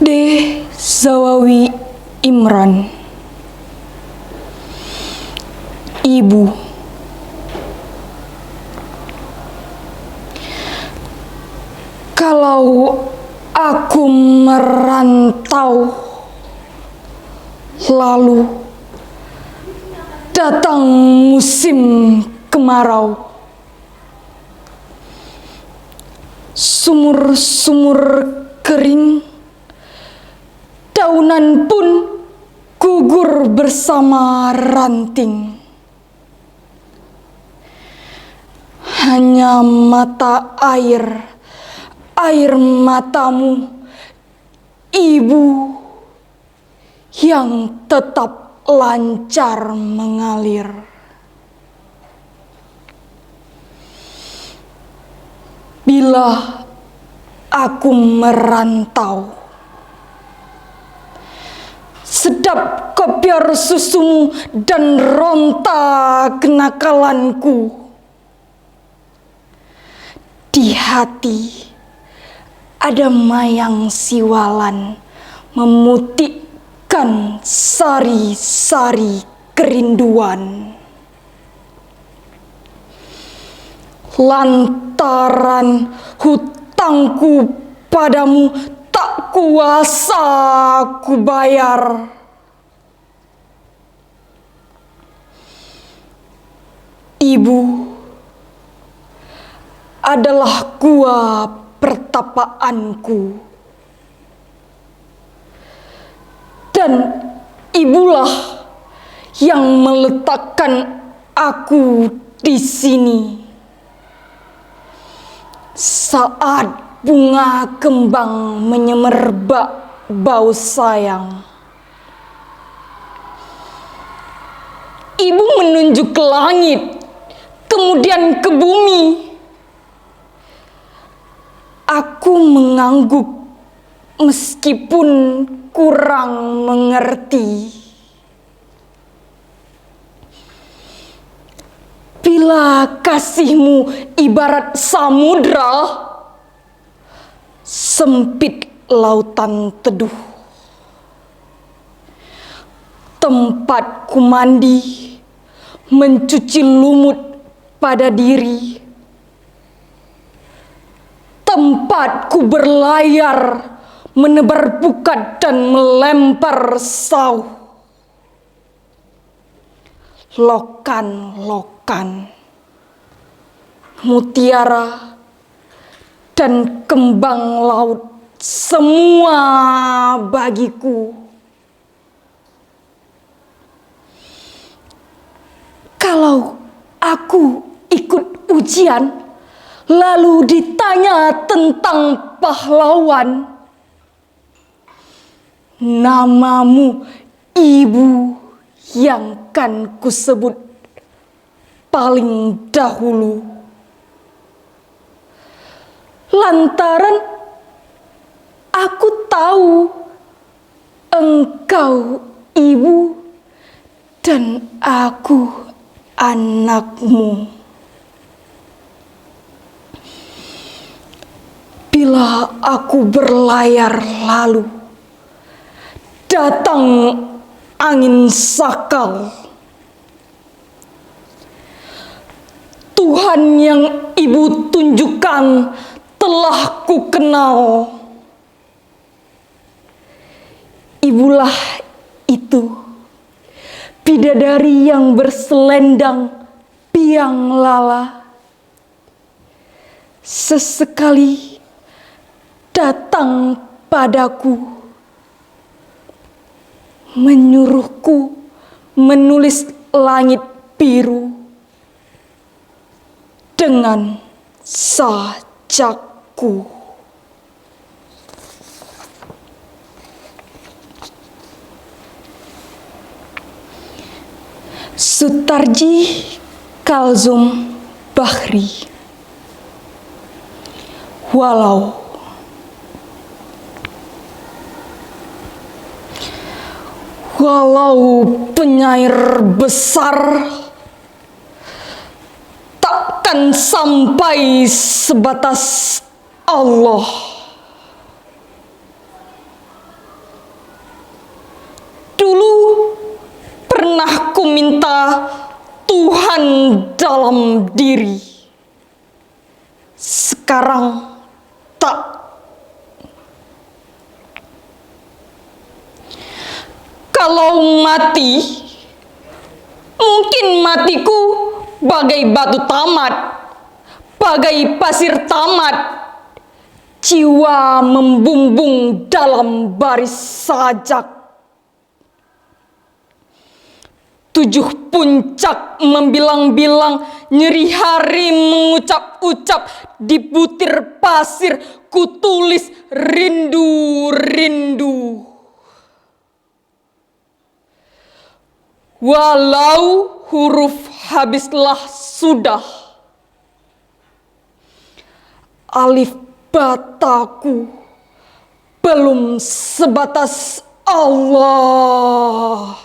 D. Zawawi Imran. Ibu. Kalau aku merantau, lalu datang musim kemarau, sumur-sumur kering, daunan pun gugur bersama ranting. Hanya mata air matamu, Ibu, yang tetap lancar mengalir. Bila aku merantau, sedap kopior susumu dan ronta kenakalanku. Di hati ada mayang siwalan memutihkan sari-sari kerinduan. Lantaran hutangku padamu tak kuasa ku bayar. Ibu adalah gua pertapaanku, dan ibulah yang meletakkan aku di sini saat bunga kembang menyemerbak bau sayang. Ibu menunjuk ke langit, kemudian ke bumi. Aku mengangguk meskipun kurang mengerti. Bila kasihmu ibarat samudra, sempit lautan teduh, tempat ku mandi, mencuci lumut pada diri, tempat ku berlayar, menebar pukat dan melempar sauh. Lokan-lokan, mutiara, dan kembang laut, semua bagiku. Kalau aku ikut ujian, lalu ditanya tentang pahlawan, namamu Ibu yang kan kusebut paling dahulu. Lantaran aku tahu engkau ibu dan aku anakmu. Bila aku berlayar lalu, datang angin sakal. Tuhan yang ibu tunjukkan telah ku kenal. Ibulah itu, bidadari yang berselendang biang lala. Sesekali datang padaku, menyuruhku menulis langit biru dengan sajakku. Sutarji Kalzum Bahri. Walau penyair besar takkan sampai sebatas Allah. meminta Tuhan dalam diri. Sekarang tak. Kalau mati, mungkin matiku bagai batu tamat, bagai pasir tamat. Jiwa membumbung dalam baris sajak. 7 puncak membilang-bilang, nyeri hari mengucap-ucap, di butir pasir kutulis rindu-rindu. Walau huruf habislah sudah, alif bataku belum sebatas Allah.